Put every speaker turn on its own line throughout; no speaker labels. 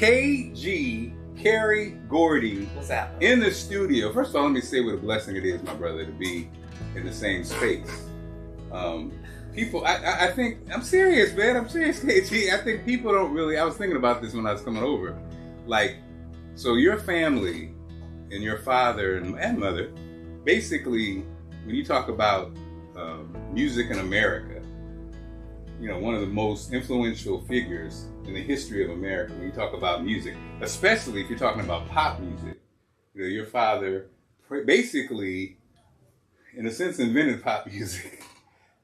Kerry Gordy.
What's that?
In the studio. First of all, let me say what a blessing it is, my brother, to be in the same space. People, I think, I'm serious, man. I'm serious, KG. I think people don't really, I was thinking about this when I was coming over. Like, so your family and your father and mother, basically, when you talk about music in America, you know, one of the most influential figures in the history of America, when you talk about music, especially if you're talking about pop music, you know, your father basically, in a sense, invented pop music,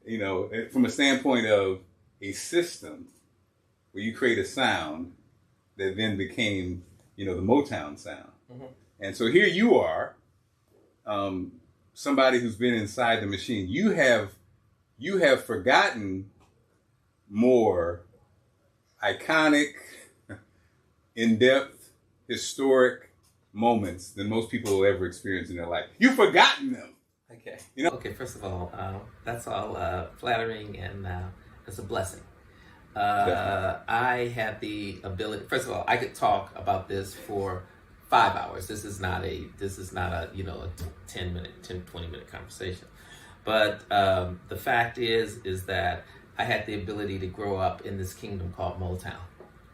you know, from a standpoint of a system where you create a sound that then became, you know, the Motown sound. Mm-hmm. And so here you are, somebody who's been inside the machine. You have forgotten more iconic, in-depth, historic moments than most people will ever experience in their life. You've forgotten them.
Okay.
You know?
Okay, first of all, that's all flattering, and it's a blessing. I had the ability, first of all, I could talk about this for 5 hours. This is not a, you know, a 20 minute conversation. But the fact is that I had the ability to grow up in this kingdom called Motown.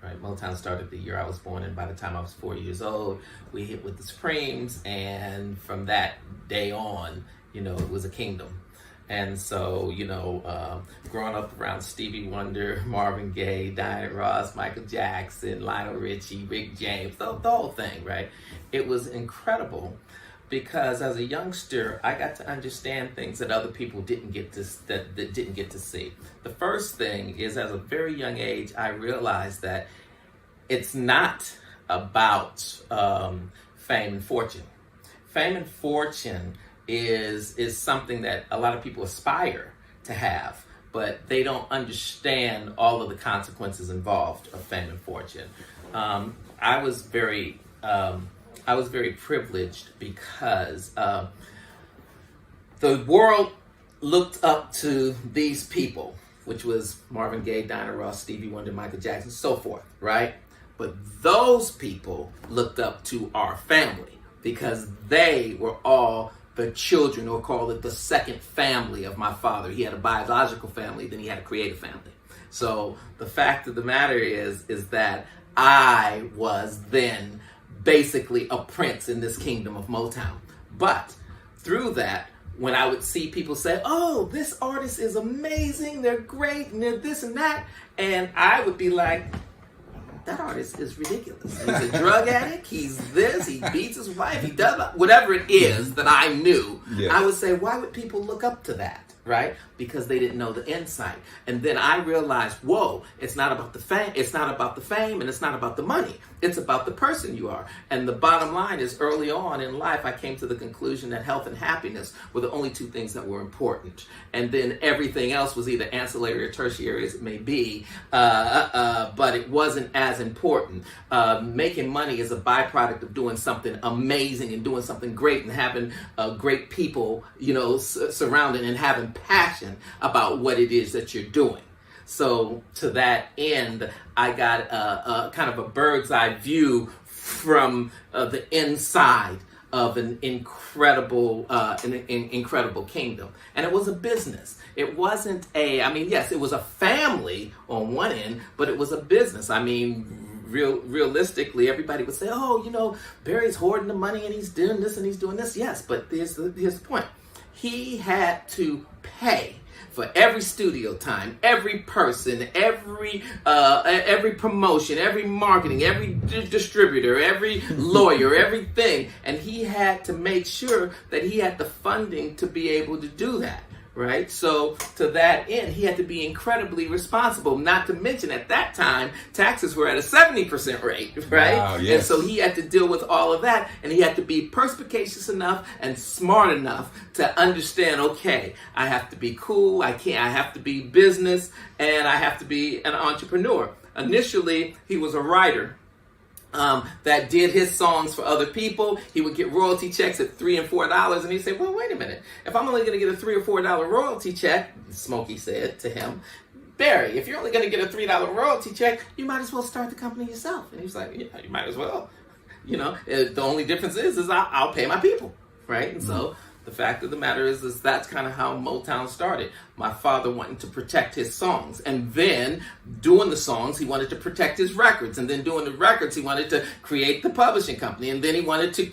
Right? Motown started the year I was born, and by the time I was 4 years old, we hit with the Supremes, and from that day on, you know, it was a kingdom. And so, you know, growing up around Stevie Wonder, Marvin Gaye, Diana Ross, Michael Jackson, Lionel Richie, Rick James, the whole thing, right? It was incredible because as a youngster, I got to understand things that other people didn't get to that didn't get to see. The first thing is, as a very young age, I realized that it's not about fame and fortune. Fame and fortune is something that a lot of people aspire to have, but they don't understand all of the consequences involved of fame and fortune. I was very privileged because the world looked up to these people, which was Marvin Gaye, Diana Ross, Stevie Wonder, Michael Jackson, so forth, right? But those people looked up to our family because they were all the children, or call it the second family of my father. He had a biological family, then he had a creative family. So the fact of the matter is that I was then basically a prince in this kingdom of Motown. But through that, when I would see people say, oh, this artist is amazing, they're great, and they're this and that, and I would be like, that artist is ridiculous. He's a drug addict, he's this, he beats his wife, he does whatever it is that I knew. Yes. I would say, why would people look up to that? Right? Because they didn't know the insight. And then I realized, whoa, it's not about the fame, and it's not about the money. It's about the person you are. And the bottom line is, early on in life, I came to the conclusion that health and happiness were the only two things that were important. And then everything else was either ancillary or tertiary as it may be, but it wasn't as important. Making money is a byproduct of doing something amazing and doing something great and having great people, you know, surrounding and having passion about what it is that you're doing. So to that end, I got a kind of a bird's eye view from the inside of an incredible kingdom. And it was a business. It wasn't yes, it was a family on one end, but it was a business. I mean, realistically, everybody would say, oh, you know, Berry's hoarding the money and he's doing this and he's doing this. Yes, but here's the point. He had to pay for every studio time, every person, every promotion, every marketing, every distributor, every lawyer, everything. And he had to make sure that he had the funding to be able to do that. Right? So to that end, he had to be incredibly responsible, not to mention at that time, taxes were at a 70% rate, right? Wow, yes. And so he had to deal with all of that, and he had to be perspicacious enough and smart enough to understand, okay, I have to be cool, I have to be business, and I have to be an entrepreneur. Initially, he was a writer. That did his songs for other people. He would get royalty checks at $3 and $4, and he'd say, well, wait a minute. If I'm only going to get a $3 or $4 royalty check, Smokey said to him, Barry, if you're only going to get a $3 royalty check, you might as well start the company yourself. And he was like, yeah, you might as well. The only difference is I'll pay my people, right? And so the fact of the matter is that's kind of how Motown started. My father wanting to protect his songs, and then doing the songs, he wanted to protect his records, and then doing the records, he wanted to create the publishing company, and then he wanted to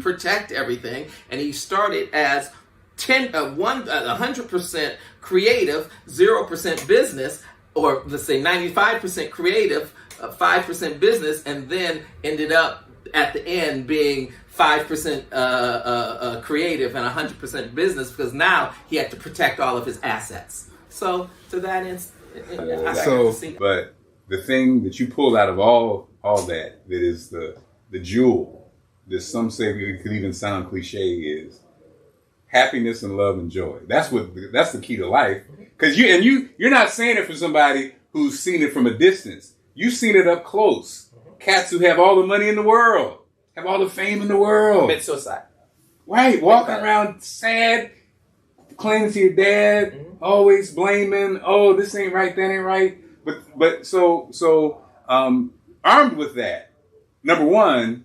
protect everything, and he started as 100% creative, 0% business, or let's say 95% creative, 5% business, and then ended up at the end being 5% creative and 100% business, because now he had to protect all of his assets. So to that end,
but the thing that you pulled out of all that is the jewel, that some say it could even sound cliche, is happiness and love and joy. That's the key to life. Because you're not saying it for somebody who's seen it from a distance. You've seen it up close. Cats who have all the money in the world, have all the fame in the world.
Commit suicide.
Right, walking around sad, clinging to your dad, always blaming, oh, this ain't right, that ain't right. But so armed with that, number one,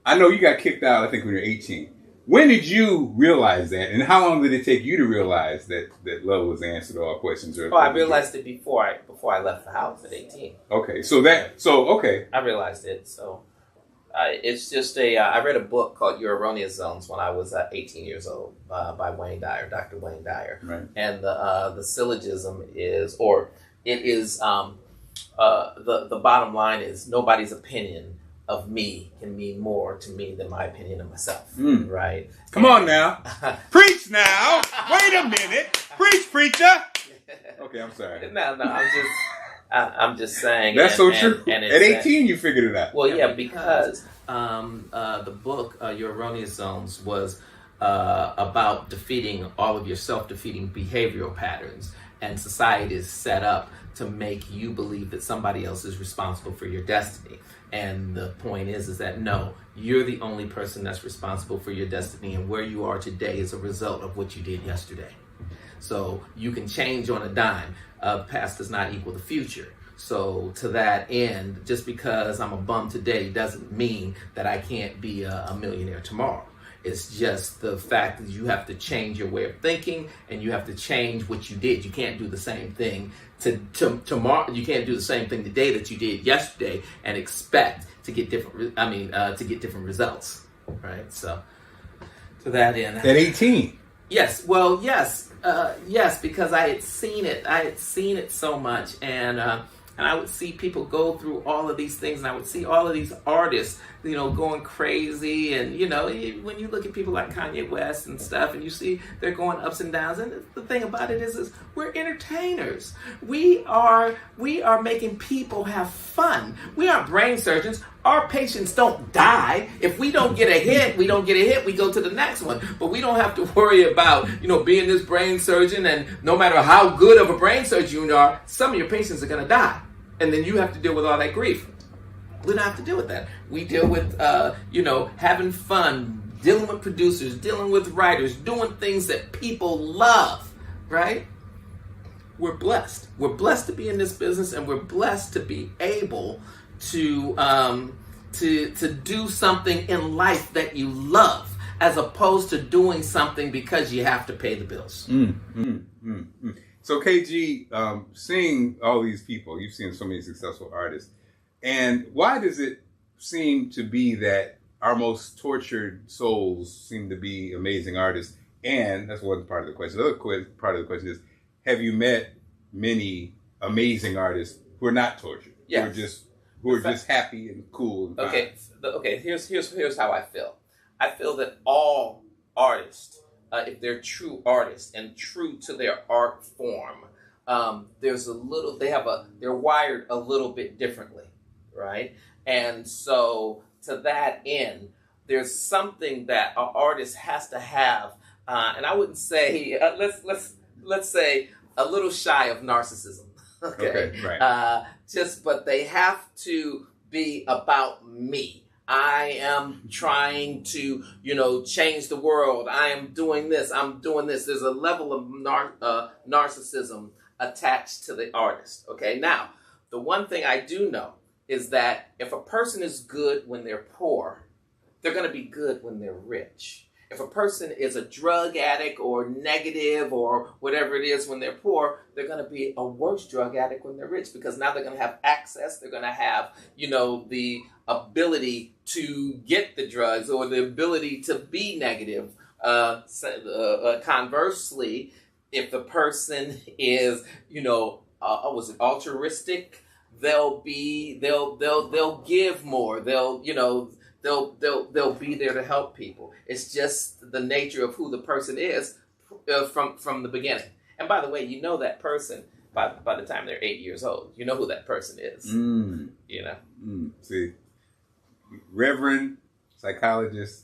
I know you got kicked out, I think, when you were 18. When did you realize that, and how long did it take you to realize that love was the answer to all questions?
I realized it before I left the house at 18.
Okay, okay.
I realized it. So it's just I read a book called Your Erroneous Zones when I was 18 years old by Dr. Wayne Dyer.
Right.
And the syllogism is, or it is, the bottom line is, nobody's opinion of me can mean more to me than my opinion of myself, right?
Come on now. Preach now. Wait a minute. Preach, preacher. Okay, I'm sorry.
No, I'm just saying.
That's so true. And at 18, you figured it out.
Well, yeah, because the book, Your Erroneous Zones, was about defeating all of your self-defeating behavioral patterns. And society is set up to make you believe that somebody else is responsible for your destiny. And the point is that no, you're the only person that's responsible for your destiny, and where you are today is a result of what you did yesterday. So you can change on a dime. Past does not equal the future. So to that end, just because I'm a bum today doesn't mean that I can't be a millionaire tomorrow. It's just the fact that you have to change your way of thinking, and you have to change what you did. You can't do the same thing tomorrow. You can't do the same thing today that you did yesterday and expect to get different. To get different results, right? So to that end,
at 18.
Yes. Well, yes, because I had seen it. I had seen it so much, and I would see people go through all of these things, and I would see all of these artists, going crazy. And, when you look at people like Kanye West and stuff, and you see they're going ups and downs. And the thing about it is we're entertainers. We are making people have fun. We aren't brain surgeons. Our patients don't die. If we don't get a hit, we don't get a hit. We go to the next one. But we don't have to worry about, being this brain surgeon. And no matter how good of a brain surgeon you are, some of your patients are going to die. And then you have to deal with all that grief. We don't have to deal with that. We deal with, having fun, dealing with producers, dealing with writers, doing things that people love, right? We're blessed. We're blessed to be in this business, and we're blessed to be able to do something in life that you love, as opposed to doing something because you have to pay the bills.
So KG, seeing all these people, you've seen so many successful artists, and why does it seem to be that our most tortured souls seem to be amazing artists? And that's one part of the question. The other part of the question is, have you met many amazing artists who are not tortured?
Yes.
Who are just happy and cool and fine?
Okay. Here's how I feel. I feel that all artists, if they're true artists and true to their art form, they're wired a little bit differently, right? And so to that end, there's something that an artist has to have, and I wouldn't say let's say a little shy of narcissism. Okay, right. But they have to be about me. I am trying to, change the world. I am doing this. I'm doing this. There's a level of narcissism attached to the artist. Okay, now the one thing I do know is that if a person is good when they're poor, they're going to be good when they're rich. If a person is a drug addict or negative or whatever it is when they're poor, they're going to be a worse drug addict when they're rich, because now they're going to have access. They're going to have, the ability to get the drugs or the ability to be negative. Conversely, if the person is, was it altruistic, they'll give more. They'll be there to help people. It's just the nature of who the person is from the beginning. And by the way, that person by the time they're 8 years old. You know who that person is.
See, Reverend psychologist.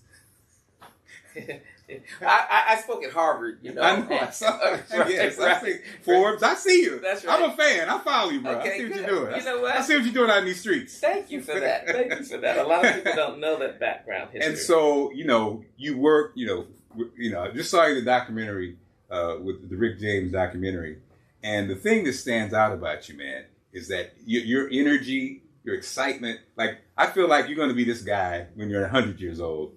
I spoke at Harvard,
I know. I see Forbes. I see you.
That's right.
I'm a fan. I follow you, bro.
Okay,
I see what
good.
you're doing.
You know what?
I see what you're doing out in these streets.
Thank you for that. A lot of people don't know that background history.
And so, you work, I just saw you the documentary with the Rick James documentary. And the thing that stands out about you, man, is that your energy, your excitement. Like, I feel like you're going to be this guy when you're 100 years old.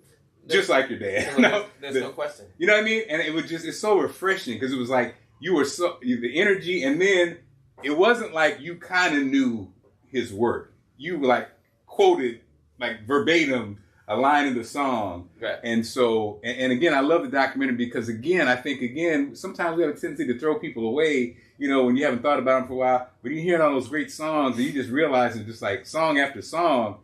Just like your dad.
There's no question.
You know what I mean? And it was it's so refreshing because it was like you were the energy, and then it wasn't like you kind of knew his work. You like quoted like verbatim a line of the song.
Right.
And so, and again, I love the documentary because I think sometimes we have a tendency to throw people away, when you haven't thought about them for a while. But you're hearing all those great songs and you just realize it's just like song after song,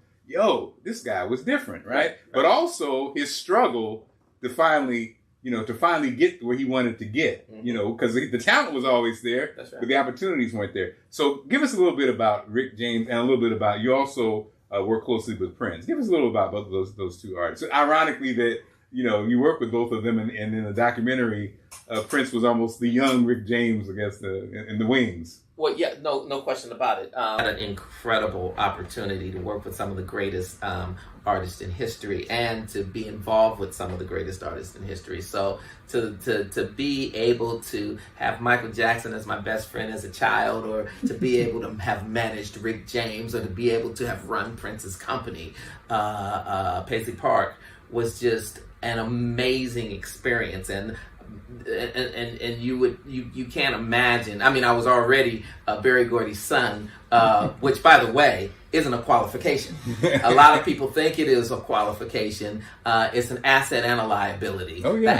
this guy was different, right? But also his struggle to finally get where he wanted to get, because the talent was always there,
That's right.
but the opportunities weren't there. So give us a little bit about Rick James and a little bit about, you also work closely with Prince. Give us a little about both of those two artists. So ironically that, you work with both of them, and in the documentary, Prince was almost the young Rick James, I guess, in the wings.
Well, yeah, no question about it. I had an incredible opportunity to work with some of the greatest artists in history and to be involved with some of the greatest artists in history. So to be able to have Michael Jackson as my best friend as a child, or to be able to have managed Rick James, or to be able to have run Prince's company, Paisley Park, was just an amazing experience. And you can't imagine. I mean, I was already Berry Gordy's son, which, by the way, isn't a qualification. A lot of people think it is a qualification. It's an asset and a liability.
Oh, yeah.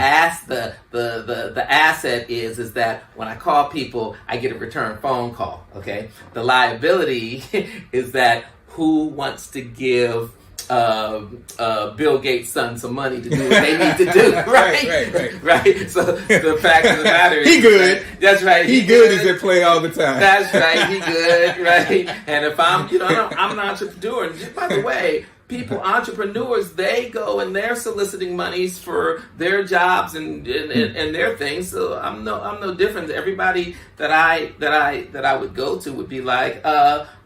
The asset is that when I call people, I get a return phone call. Okay. The liability is that who wants to give Bill Gates' son some money to do what they need to do, right? Right. So the fact of the matter is,
he good.
That's right.
He good is at play all the time.
That's right. He good, right? And if I'm an entrepreneur. And by the way, entrepreneurs, they go and they're soliciting monies for their jobs and their things. So I'm no different. Everybody that I would go to would be like,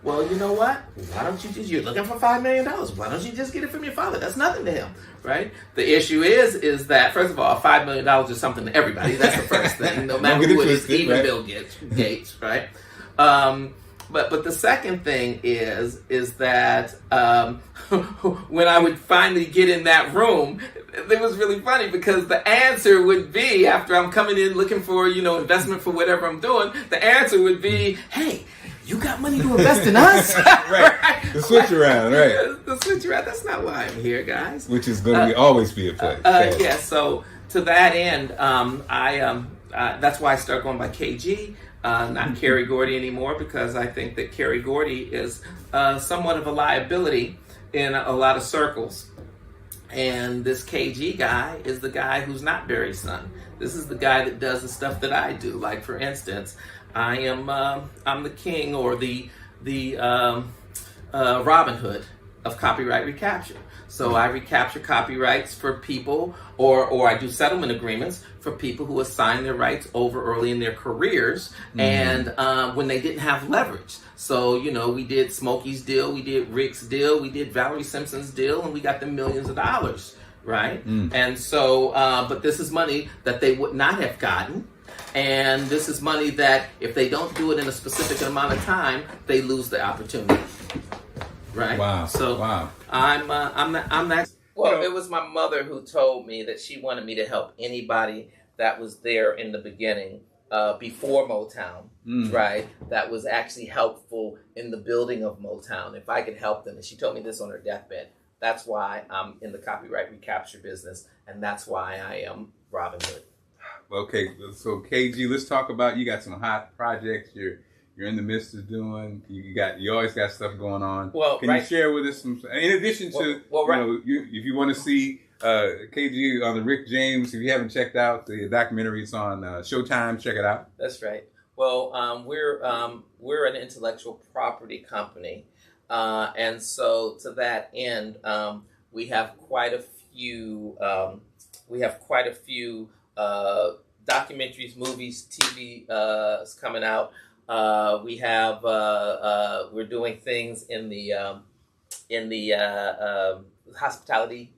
well, you know what? Why don't you're looking for $5 million. Why don't you just get it from your father? That's nothing to him, right? The issue is that, first of all, $5 million is something to everybody. That's the first thing, no matter who it is, even right? Bill Gates, right? But the second thing is that when I would finally get in that room, it was really funny because the answer would be, after I'm coming in looking for, investment for whatever I'm doing, the answer would be, hey, you got money to invest in us?
Right. The switch around, right.
The switch around. That's not why I'm here, guys.
Which is going to always be a place.
Yeah, so to that end, that's why I start going by KG. Not Kerry Gordy anymore, because I think that Kerry Gordy is somewhat of a liability in a lot of circles. And this KG guy is the guy who's not Berry's son. This is the guy that does the stuff that I do. Like, for instance, I'm the king, or the Robin Hood of copyright recapture. So I recapture copyrights for people, or I do settlement agreements for people who assign their rights over early in their careers, and when they didn't have leverage. So, we did Smokey's deal, we did Rick's deal, we did Valerie Simpson's deal, and we got them millions of dollars, right? And so, but this is money that they would not have gotten And this is money that if they don't do it in a specific amount of time, they lose the opportunity. Right?
Wow.
So
wow.
I'm that. Well, it was my mother who told me that she wanted me to help anybody that was there in the beginning, before Motown, right? That was actually helpful in the building of Motown. If I could help them, and she told me this on her deathbed. That's why I'm in the copyright recapture business, and that's why I am Robin Hood.
Okay, so KG, let's talk about, you got some hot projects you're in the midst of doing. You always got stuff going on. Well, can you share with us some, in addition to, if you want to see KG on the Rick James, if you haven't checked out the documentary, it's on Showtime, check it out.
That's right. Well, we're an intellectual property company, and so to that end, we have quite a few documentaries, movies, TV coming out. We're doing things in the hospitality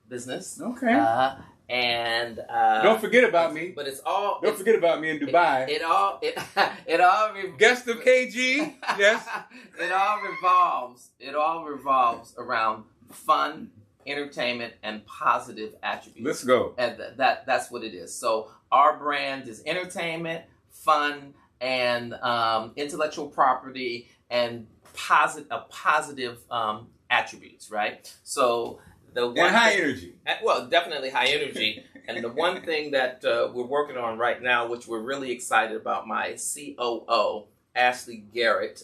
business.
Okay.
And
don't forget about me.
But it's all.
Don't forget about me in Dubai.
It all.
Guest of KG. Yes.
It all revolves around fun, entertainment, and positive attributes.
Let's go.
And that's what it is. So our brand is entertainment, fun, and intellectual property, and positive attributes. Right. So.
High energy.
Well, definitely high energy. And the one thing that we're working on right now, which we're really excited about, my COO, Ashley Garrett,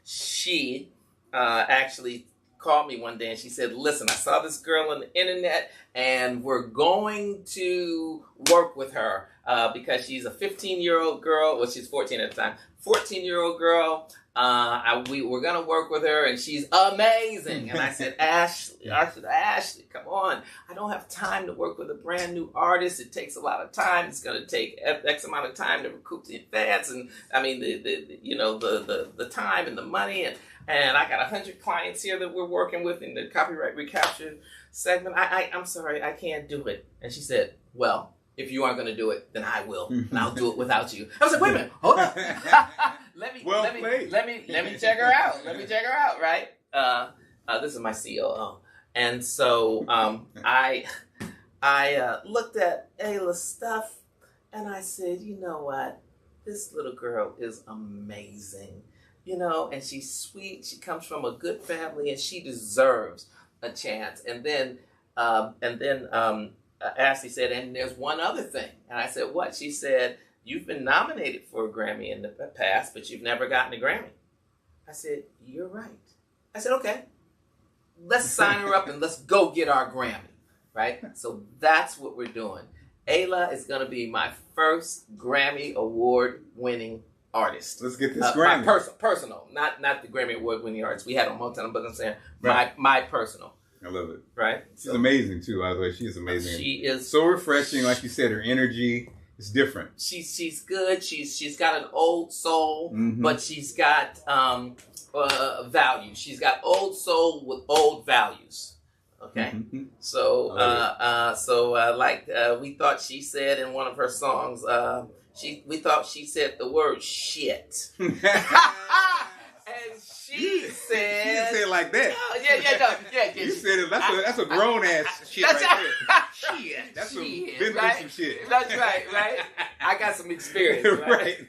she actually called me one day and she said, listen, I saw this girl on the internet and we're going to work with her because she's a 15-year-old girl. Well, she's 14 at the time. 14-year-old girl. We're going to work with her, and she's amazing. And I said, Ashley, come on. I don't have time to work with a brand new artist. It takes a lot of time. It's going to take X amount of time to recoup the advance. And I mean, the time and the money. And I got 100 clients here that we're working with in the copyright recapture segment. I'm sorry, I can't do it. And she said, well, if you aren't going to do it, then I will, and I'll do it without you. I was like, wait a minute, hold on. Let me check her out. Let me check her out, right? This is my COO, and so I looked at Ayla's stuff, and I said, you know what? This little girl is amazing, and she's sweet. She comes from a good family, and she deserves a chance. And then Ashley said, and there's one other thing. And I said, what? She said, you've been nominated for a Grammy in the past, but you've never gotten a Grammy. I said, you're right. I said, okay, let's sign her up and let's go get our Grammy, right? So that's what we're doing. Ayla is going to be my first Grammy Award-winning artist.
Let's get this Grammy.
My personal, not the Grammy Award-winning artist we had on Motown, but I'm saying my personal.
I love it.
Right?
She's amazing, too, by the way. She's amazing.
She is.
So refreshing. Like you said, her energy is different.
She's good. She's got an old soul, but she's got values. She's got old soul with old values. Okay? So, we thought she said in one of her songs, we thought she said the word shit. And she said...
She didn't say it like that.
Yeah.
You said it. That's a grown-ass shit right there. Shit. That's some some shit.
That's right? I got some experience, right?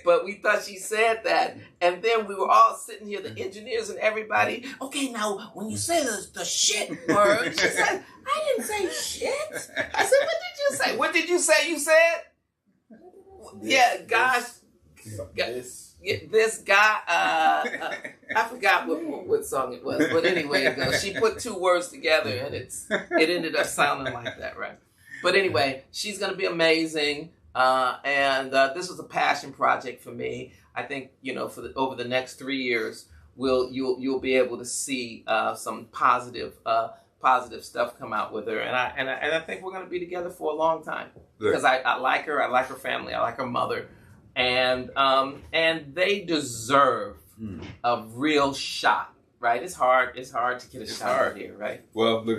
But we thought she said that, and then we were all sitting here, the engineers and everybody, okay, now, when you say the shit word, she said, I didn't say shit. I said, what did you say? What did you say you said? This guy, I forgot what song it was, but anyway, she put two words together and it ended up sounding like that, right? But anyway, she's going to be amazing, and this was a passion project for me. I think over the next 3 years, you'll be able to see some positive stuff come out with her, and I think we're going to be together for a long time because I like her, I like her family, I like her mother. And they deserve a real shot, right? It's hard to get a shot here, right?
Well, look,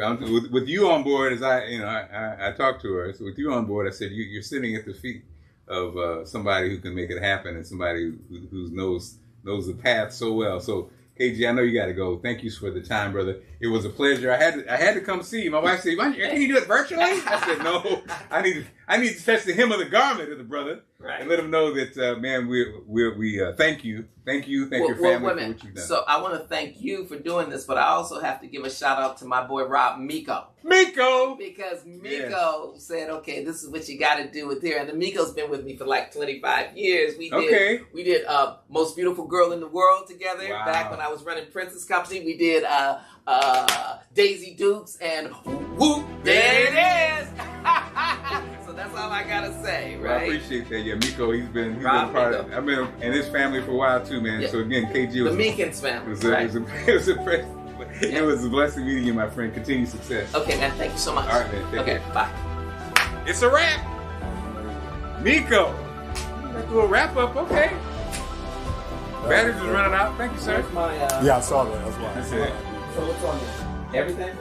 with you on board, as I talked to her. So with you on board, I said you're sitting at the feet of somebody who can make it happen and somebody who knows the path so well. So KG, I know you got to go. Thank you for the time, brother. It was a pleasure. I had to come see you. My wife said, "Can you do it virtually?" I said, "No, I need to touch the hem of the garment of the brother and let him know that, man, we thank you, your family for what you've done."
So I want to thank you for doing this, but I also have to give a shout out to my boy Rob Miko. Because Miko said, "Okay, this is what you got to do with here." And Miko's been with me for like 25 years. We did Most Beautiful Girl in the World together back when I was running Princess Company. We did Daisy Dukes and whoop, there it is. So that's all I gotta say, right?
Well, I appreciate that. Yeah, Miko, he's been part of it. I've been in his family for a while too, man. Yeah. So again, KG was
the Meekins family.
It was a blessing meeting you, my friend. Continued success.
Okay, man. Thank you so much.
All right, man. Take care.
Bye.
It's a wrap. Miko. That's a little wrap up. Okay. Batteries is running out. Thank you, sir.
Where's my,
yeah, I saw that. That's why.
That's it.
So what's on this? Everything?